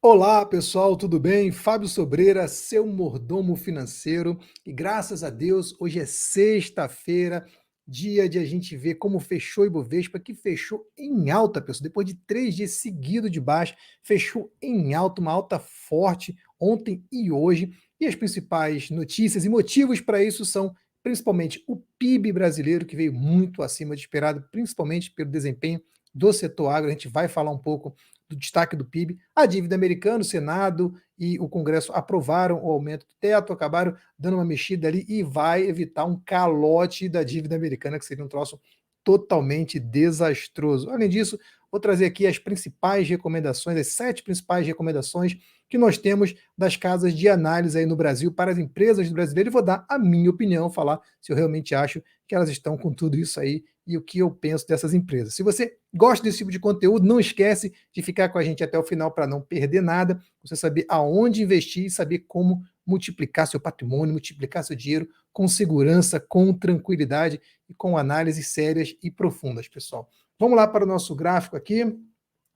Olá, pessoal, tudo bem? Fábio Sobreira, seu mordomo financeiro. E graças a Deus, hoje é sexta-feira, dia de a gente ver como fechou o Ibovespa, que fechou em alta, pessoal. Depois de 3 dias seguidos de baixa, fechou em alta, uma alta forte ontem e hoje. E as principais notícias e motivos para isso são principalmente o PIB brasileiro, que veio muito acima de esperado, principalmente pelo desempenho do setor agro. A gente vai falar um pouco do destaque do PIB, a dívida americana, o Senado e o Congresso aprovaram o aumento do teto, acabaram dando uma mexida ali e vai evitar um calote da dívida americana, que seria um troço totalmente desastroso. Além disso, vou trazer aqui as principais recomendações, as 7 principais recomendações que nós temos das casas de análise aí no Brasil para as empresas brasileiras e vou dar a minha opinião, falar se eu realmente acho que elas estão com tudo isso aí e o que eu penso dessas empresas. Se você gosta desse tipo de conteúdo, não esquece de ficar com a gente até o final para não perder nada, você saber aonde investir e saber como multiplicar seu patrimônio, multiplicar seu dinheiro com segurança, com tranquilidade e com análises sérias e profundas, pessoal. Vamos lá para o nosso gráfico aqui.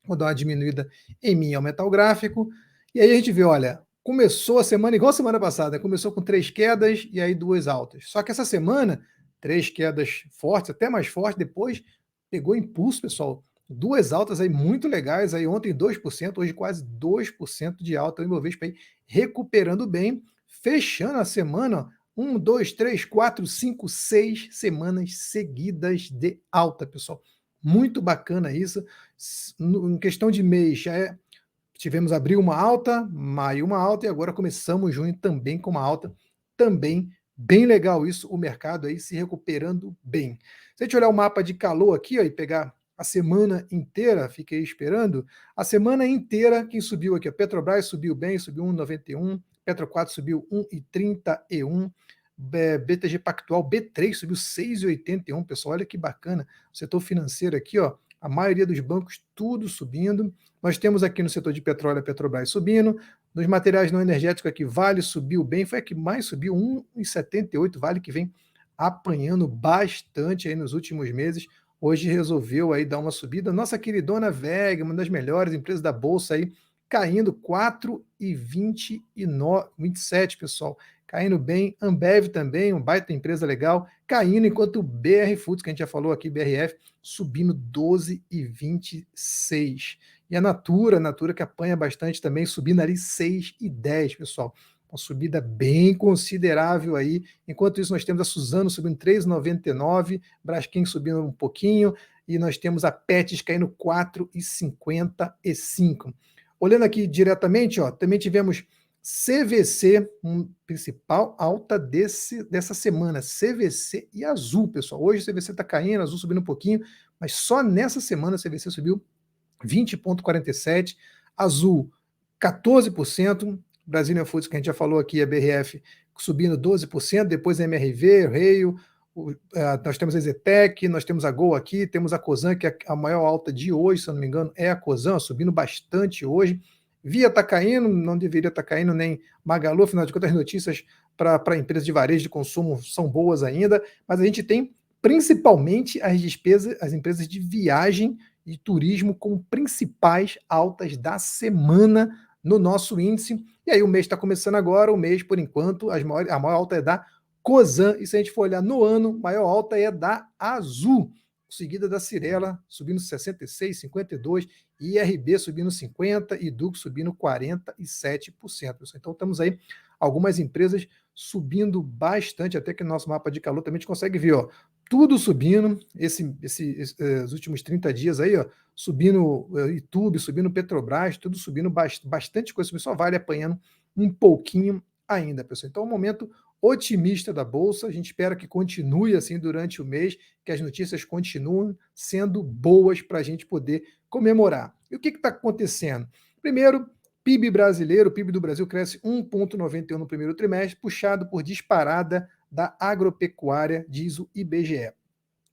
Vou dar uma diminuída em mim e aumentar o gráfico. E aí a gente vê, olha, começou a semana igual a semana passada, começou com 3 quedas e aí 2 altas. Só que essa semana, 3 quedas fortes, até mais fortes, depois pegou impulso, pessoal. 2 altas aí muito legais, aí ontem 2%, hoje quase 2% de alta, o Ibovespa aí recuperando bem, fechando a semana, 1, 2, 3, 4, 5, 6 semanas seguidas de alta, pessoal. Muito bacana isso. Em questão de mês, tivemos abril uma alta, maio uma alta e agora começamos junho também com uma alta, também bem legal isso, o mercado aí se recuperando bem. Se a gente olhar o mapa de calor aqui ó, e pegar a semana inteira, fiquei esperando, a semana inteira quem subiu aqui, a Petrobras subiu bem, subiu 1,91, Petro 4 subiu 1,31, BTG Pactual B3 subiu 6,81, pessoal, olha que bacana, o setor financeiro aqui, ó, a maioria dos bancos tudo subindo. Nós temos aqui no setor de petróleo a Petrobras subindo, nos materiais não energéticos aqui, Vale subiu bem, foi a que mais subiu, 1,78, Vale que vem apanhando bastante aí nos últimos meses, hoje resolveu aí dar uma subida. Nossa queridona VEG, uma das melhores empresas da Bolsa aí, caindo 4,27, pessoal, caindo bem. Ambev também, um baita empresa legal, caindo, enquanto o BR Foods, que a gente já falou aqui, BRF, subindo 12,26. E a Natura que apanha bastante também, subindo ali 6,10, pessoal. Uma subida bem considerável aí. Enquanto isso, nós temos a Suzano subindo 3,99, Braskem subindo um pouquinho, e nós temos a Petz caindo 4,55. Olhando aqui diretamente, ó, também tivemos CVC, principal alta dessa semana, CVC e Azul, pessoal. Hoje o CVC está caindo, Azul subindo um pouquinho, mas só nessa semana o CVC subiu 20,47%, Azul 14%, Brazilian Foods, que a gente já falou aqui, a BRF subindo 12%, depois a MRV, Rail, nós temos a Zetec, nós temos a Gol aqui, temos a Cosan, que é a maior alta de hoje, se eu não me engano, é a Cosan, subindo bastante hoje. Via está caindo, não deveria estar caindo, nem Magalu, afinal de contas, as notícias para empresas de varejo de consumo são boas ainda, mas a gente tem principalmente as despesas, as empresas de viagem e turismo como principais altas da semana no nosso índice. E aí o mês está começando agora, o mês, por enquanto, a maior alta é da Cosan, e se a gente for olhar no ano, a maior alta é da Azul, seguida da Cirela, subindo 66, 52, IRB subindo 50 e Duco subindo 47%. Então temos aí algumas empresas subindo bastante, até que no nosso mapa de calor também a gente consegue ver, ó, tudo subindo, os últimos 30 dias aí, ó, subindo YouTube, subindo Petrobras, tudo subindo bastante coisa, o pessoal vale apanhando um pouquinho ainda, pessoal. Então, é um momento otimista da Bolsa, a gente espera que continue assim durante o mês, que as notícias continuem sendo boas para a gente poder comemorar. E o que está acontecendo? Primeiro, PIB brasileiro, o PIB do Brasil cresce 1,91 no primeiro trimestre, puxado por disparada da agropecuária, diz o IBGE.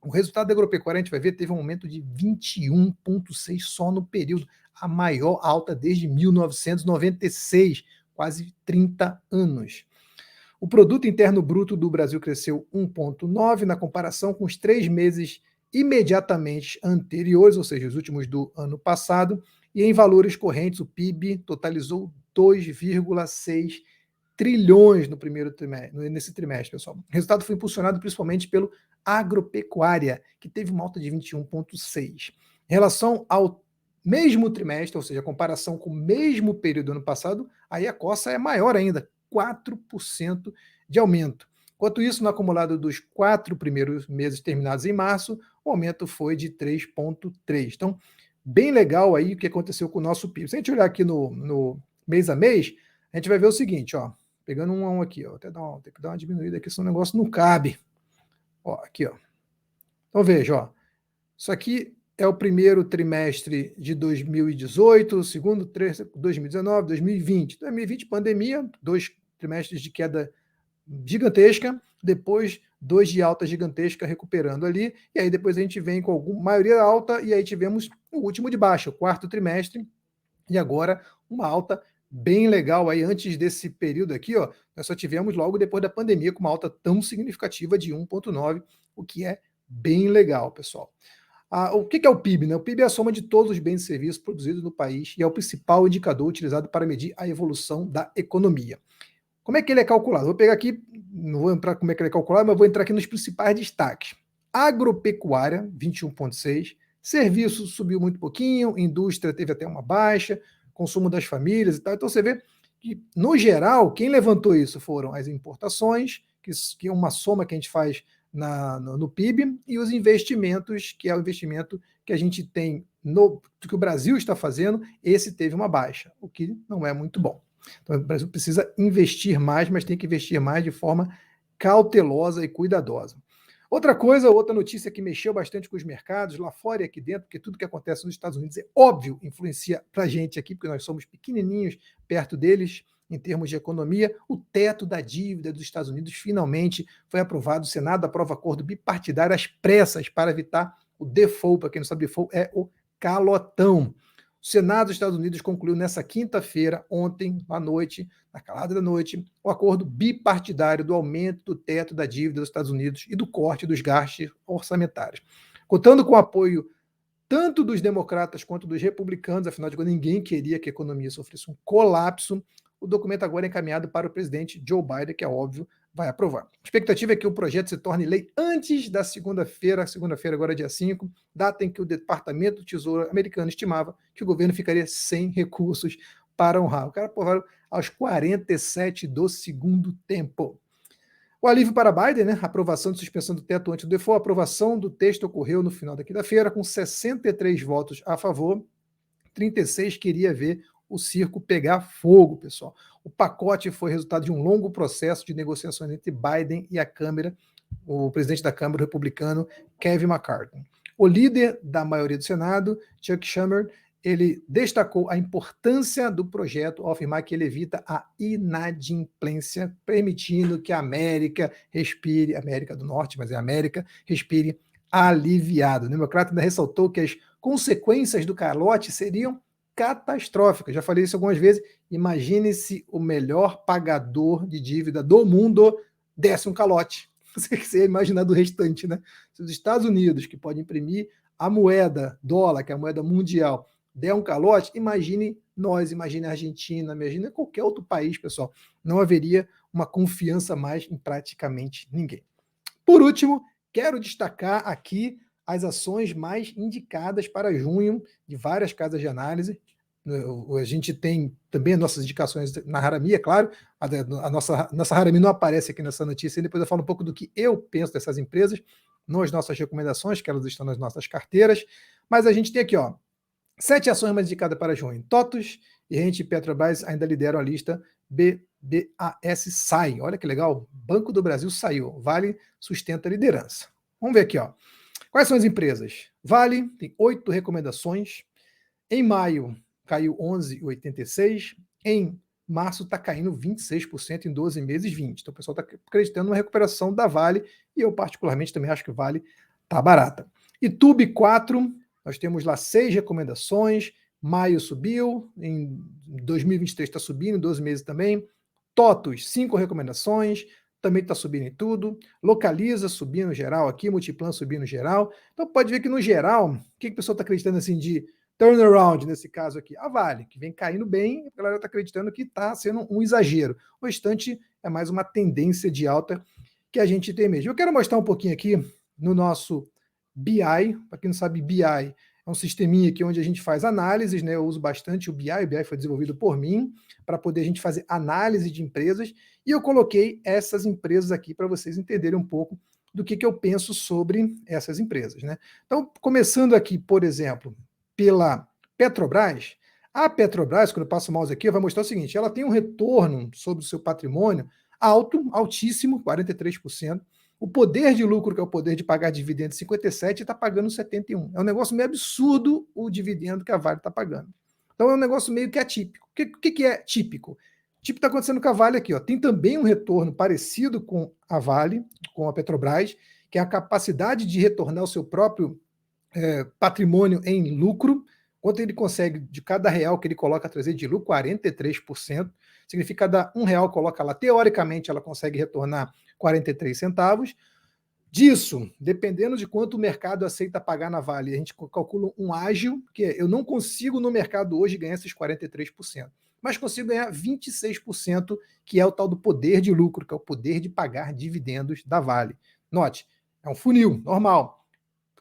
O resultado da agropecuária, a gente vai ver, teve um aumento de 21,6% só no período, a maior alta desde 1996, quase 30 anos. O produto interno bruto do Brasil cresceu 1,9% na comparação com os 3 meses imediatamente anteriores, ou seja, os últimos do ano passado, E em valores correntes, o PIB totalizou 2,6 trilhões no primeiro trimestre, nesse trimestre, pessoal. O resultado foi impulsionado principalmente pelo agropecuária, que teve uma alta de 21,6. Em relação ao mesmo trimestre, ou seja, a comparação com o mesmo período do ano passado, aí a coça é maior ainda, 4% de aumento. Enquanto isso, no acumulado dos 4 primeiros meses terminados em março, o aumento foi de 3,3. Então, bem legal aí o que aconteceu com o nosso PIB. Se a gente olhar aqui no mês a mês, a gente vai ver o seguinte, ó, pegando um a um aqui, ó, tem que dar uma diminuída aqui, senão o negócio não cabe. Ó, aqui, ó. Então veja, ó, isso aqui é o primeiro trimestre de 2018, o segundo trimestre 2019, 2020. 2020, pandemia, 2 trimestres de queda gigantesca, depois 2 de alta gigantesca recuperando ali, e aí depois a gente vem com alguma maioria alta, e aí tivemos o último de baixa, o quarto trimestre, e agora uma alta bem legal aí antes desse período aqui, ó, nós só tivemos logo depois da pandemia com uma alta tão significativa de 1,9, o que é bem legal, pessoal. O que é o PIB? Né? O PIB é a soma de todos os bens e serviços produzidos no país e é o principal indicador utilizado para medir a evolução da economia. Como é que ele é calculado? Vou pegar aqui, não vou entrar como é que ele é calculado, mas vou entrar aqui nos principais destaques. Agropecuária, 21,6. Serviços subiu muito pouquinho, indústria teve até uma baixa, consumo das famílias e tal. Então você vê que, no geral, quem levantou isso foram as importações, que é uma soma que a gente faz no PIB, e os investimentos, que é o investimento que a gente tem que o Brasil está fazendo, esse teve uma baixa, o que não é muito bom. Então, o Brasil precisa investir mais, mas tem que investir mais de forma cautelosa e cuidadosa. Outra notícia que mexeu bastante com os mercados, lá fora e aqui dentro, porque tudo que acontece nos Estados Unidos é óbvio, influencia para a gente aqui, porque nós somos pequenininhos perto deles, em termos de economia. O teto da dívida dos Estados Unidos finalmente foi aprovado. O Senado aprova acordo bipartidário às pressas para evitar o default. Para quem não sabe, default é o calotão. O Senado dos Estados Unidos concluiu nessa quinta-feira, ontem à noite, na calada da noite, o acordo bipartidário do aumento do teto da dívida dos Estados Unidos e do corte dos gastos orçamentários. Contando com o apoio tanto dos democratas quanto dos republicanos, afinal de contas, ninguém queria que a economia sofresse um colapso, o documento agora é encaminhado para o presidente Joe Biden, que é óbvio, vai aprovar. A expectativa é que o projeto se torne lei antes da segunda-feira agora é dia 5, data em que o Departamento do Tesouro americano estimava que o governo ficaria sem recursos para honrar. O cara aprovaram aos 47 do segundo tempo. O alívio para Biden, né? A aprovação de suspensão do teto anti do default, a aprovação do texto ocorreu no final da quinta-feira, com 63 votos a favor, 36 queria ver o circo pegar fogo, pessoal. O pacote foi resultado de um longo processo de negociações entre Biden e a Câmara, o presidente da Câmara, o republicano Kevin McCarthy. O líder da maioria do Senado, Chuck Schumer, ele destacou a importância do projeto ao afirmar que ele evita a inadimplência, permitindo que a América respire, América do Norte, mas é a América, respire aliviado. O democrata ainda ressaltou que as consequências do calote seriam catastróficas. Já falei isso algumas vezes. Imagine se o melhor pagador de dívida do mundo desse um calote. Você ia imaginar do restante, né? Se os Estados Unidos, que pode imprimir a moeda dólar, que é a moeda mundial, der um calote, imagine nós, imagine a Argentina, imagine qualquer outro país, pessoal. Não haveria uma confiança mais em praticamente ninguém. Por último, quero destacar aqui as ações mais indicadas para junho de várias casas de análise. A gente tem também as nossas indicações na Harami, é claro. A nossa Harami não aparece aqui nessa notícia, e depois eu falo um pouco do que eu penso dessas empresas, nas nossas recomendações, que elas estão nas nossas carteiras. Mas a gente tem aqui, ó, 7 ações mais indicadas para junho. TOTUS e Rente e Petrobras ainda lideram a lista. BBAS sai. Olha que legal. Banco do Brasil saiu. Vale sustenta a liderança. Vamos ver aqui, ó. Quais são as empresas? Vale tem 8 recomendações. Em maio caiu 11,86. Em março está caindo 26%, em 12 meses 20%. Então o pessoal está acreditando numa recuperação da Vale, e eu particularmente também acho que Vale está barata. Itube 4, nós temos lá 6 recomendações. Maio subiu, em 2023 está subindo, em 12 meses também. TOTUS, 5 recomendações, também está subindo em tudo. Localiza subindo no geral aqui, Multiplan subindo no geral. Então pode ver que no geral, o que o pessoal está acreditando assim de turnaround nesse caso aqui? A Vale, que vem caindo bem, a galera está acreditando que está sendo um exagero. O restante é mais uma tendência de alta que a gente tem mesmo. Eu quero mostrar um pouquinho aqui no nosso BI. Para quem não sabe, BI é um sisteminha aqui onde a gente faz análises, né? Eu uso bastante o BI foi desenvolvido por mim, para poder a gente fazer análise de empresas, e eu coloquei essas empresas aqui para vocês entenderem um pouco do que eu penso sobre essas empresas, né? Então, começando aqui, por exemplo, pela Petrobras, a Petrobras, quando eu passo o mouse aqui, vai mostrar o seguinte: ela tem um retorno sobre o seu patrimônio alto, altíssimo, 43%. O poder de lucro, que é o poder de pagar dividendo, 57%, está pagando 71%. É um negócio meio absurdo o dividendo que a Vale está pagando. Então é um negócio meio que atípico. O que é típico? Tipo está acontecendo com a Vale aqui. Ó. Tem também um retorno parecido com a Vale, com a Petrobras, que é a capacidade de retornar o seu próprio patrimônio em lucro. Quanto ele consegue de cada real que ele coloca trazer de lucro? 43%. Significa cada R$ 1 coloca lá, teoricamente ela consegue retornar 43 centavos. Disso, dependendo de quanto o mercado aceita pagar na Vale, a gente calcula um ágio, que eu não consigo no mercado hoje ganhar esses 43%, mas consigo ganhar 26%, que é o tal do poder de lucro, que é o poder de pagar dividendos da Vale. Note, é um funil normal.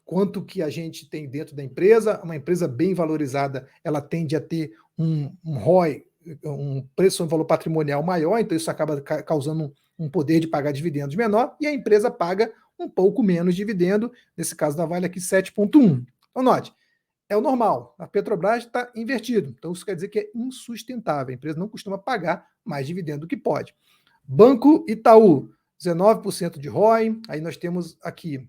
Quanto que a gente tem dentro da empresa, uma empresa bem valorizada, ela tende a ter um ROI, um preço, um valor patrimonial maior, então isso acaba causando um poder de pagar dividendos menor, e a empresa paga um pouco menos dividendo, nesse caso da Vale aqui 7,1. Então note, é o normal, a Petrobras está invertido, então isso quer dizer que é insustentável, a empresa não costuma pagar mais dividendo do que pode. Banco Itaú, 19% de ROI, aí nós temos aqui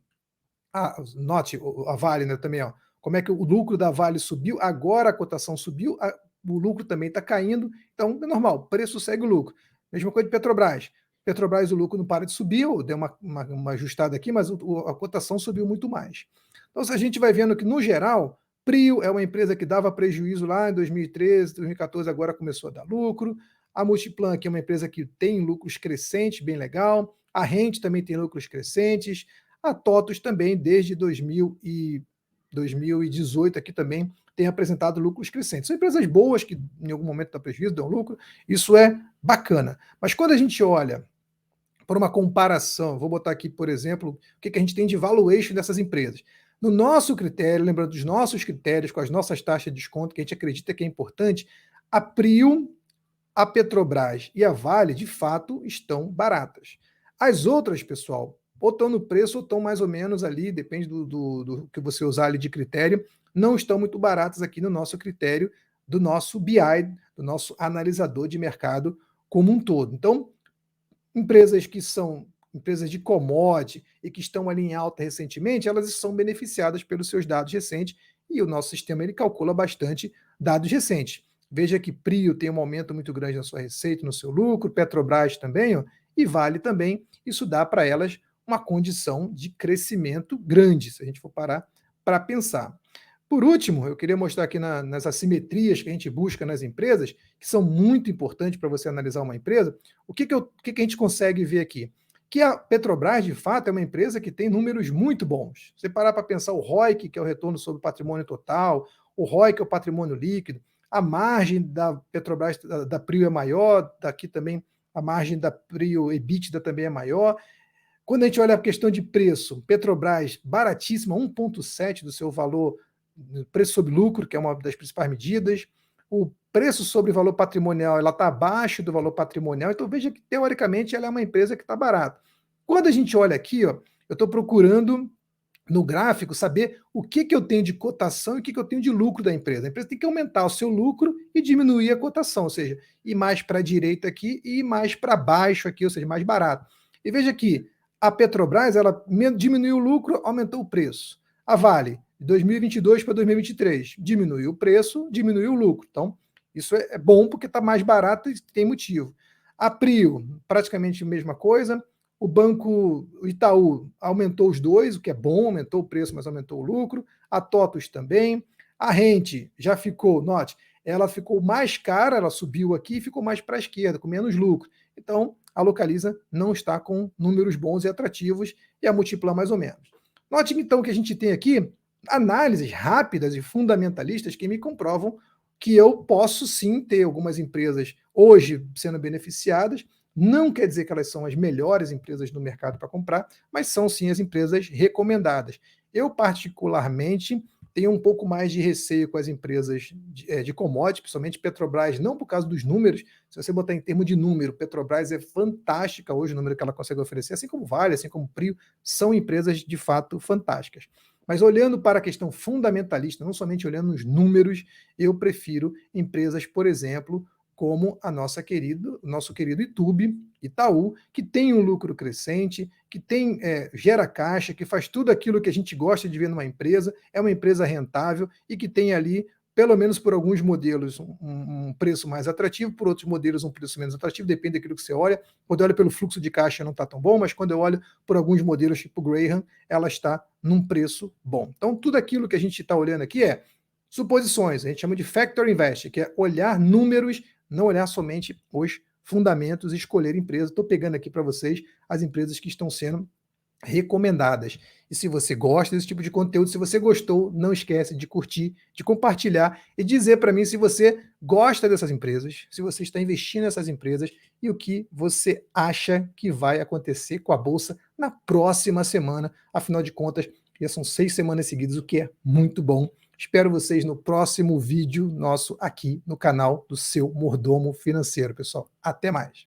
note a Vale, né, também, ó, como é que o lucro da Vale subiu, agora a cotação subiu, o lucro também está caindo, então é normal, preço segue o lucro. Mesma coisa de Petrobras. Petrobras, o lucro não para de subir, deu uma ajustada aqui, mas a cotação subiu muito mais. Então, se a gente vai vendo que, no geral, Prio é uma empresa que dava prejuízo lá em 2013, 2014, agora começou a dar lucro. A Multiplan, que é uma empresa que tem lucros crescentes, bem legal. A Rente também tem lucros crescentes. A TOTUS também, desde 2018, aqui também tem apresentado lucros crescentes. São empresas boas que em algum momento dão prejuízo, dão lucro, isso é bacana. Mas quando a gente olha para uma comparação, vou botar aqui, por exemplo, o que a gente tem de valuation dessas empresas. No nosso critério, lembrando dos nossos critérios, com as nossas taxas de desconto, que a gente acredita que é importante, a Prio, a Petrobras e a Vale, de fato, estão baratas. As outras, pessoal, ou estão no preço ou estão mais ou menos ali, depende do que você usar ali de critério, não estão muito baratas aqui no nosso critério do nosso BI, do nosso analisador de mercado como um todo. Então, empresas que são empresas de commodity e que estão ali em alta recentemente, elas são beneficiadas pelos seus dados recentes e o nosso sistema ele calcula bastante dados recentes. Veja que Prio tem um aumento muito grande na sua receita, no seu lucro, Petrobras também, ó, e Vale também. Isso dá para elas uma condição de crescimento grande, se a gente for parar para pensar. Por último, eu queria mostrar aqui nas assimetrias que a gente busca nas empresas, que são muito importantes para você analisar uma empresa. O que a gente consegue ver aqui? Que a Petrobras, de fato, é uma empresa que tem números muito bons. Se você parar para pensar o ROIC, que é o retorno sobre o patrimônio total, o ROI, que é o patrimônio líquido, a margem da Petrobras, da Prio é maior, daqui também a margem da Prio EBITDA também é maior. Quando a gente olha a questão de preço, Petrobras baratíssima, 1,7 do seu valor, preço sobre lucro, que é uma das principais medidas. O preço sobre valor patrimonial, ela está abaixo do valor patrimonial, então veja que teoricamente ela é uma empresa que está barata. Quando a gente olha aqui, ó, eu estou procurando no gráfico saber o que eu tenho de cotação e o que eu tenho de lucro da empresa. A empresa tem que aumentar o seu lucro e diminuir a cotação, ou seja, ir mais para a direita aqui e ir mais para baixo aqui, ou seja, mais barato. E veja aqui, a Petrobras, ela diminuiu o lucro, aumentou o preço. A Vale, de 2022 para 2023, diminuiu o preço, diminuiu o lucro. Então, isso é bom porque está mais barato e tem motivo. A Prio, praticamente a mesma coisa. O Banco Itaú aumentou os dois, o que é bom, aumentou o preço, mas aumentou o lucro. A TOTUS também. A Rente já ficou, note, ela ficou mais cara, ela subiu aqui e ficou mais para a esquerda, com menos lucro. Então, a Localiza não está com números bons e atrativos, e a Multiplan mais ou menos. Note então que a gente tem aqui análises rápidas e fundamentalistas que me comprovam que eu posso sim ter algumas empresas hoje sendo beneficiadas. Não quer dizer que elas são as melhores empresas do mercado para comprar, mas são sim as empresas recomendadas. Eu, particularmente, tenho um pouco mais de receio com as empresas de commodities, principalmente Petrobras, não por causa dos números. Se você botar em termos de número, Petrobras é fantástica hoje, o número que ela consegue oferecer, assim como Vale, assim como Prio, são empresas de fato fantásticas. Mas olhando para a questão fundamentalista, não somente olhando os números, eu prefiro empresas, por exemplo, como a nosso querido YouTube, Itaú, que tem um lucro crescente, que gera caixa, que faz tudo aquilo que a gente gosta de ver numa empresa, é uma empresa rentável e que tem ali, pelo menos por alguns modelos, um preço mais atrativo, por outros modelos um preço menos atrativo, depende daquilo que você olha. Quando eu olho pelo fluxo de caixa não está tão bom, mas quando eu olho por alguns modelos tipo Graham, ela está num preço bom. Então, tudo aquilo que a gente está olhando aqui é suposições, a gente chama de factor invest, que é olhar números, não olhar somente os fundamentos e escolher empresas. Estou pegando aqui para vocês as empresas que estão sendo recomendadas. E se você gosta desse tipo de conteúdo, se você gostou, não esquece de curtir, de compartilhar e dizer para mim se você gosta dessas empresas, se você está investindo nessas empresas e o que você acha que vai acontecer com a bolsa na próxima semana. Afinal de contas, já são 6 semanas seguidas, o que é muito bom. Espero vocês no próximo vídeo nosso aqui no canal do Seu Mordomo Financeiro, pessoal. Até mais.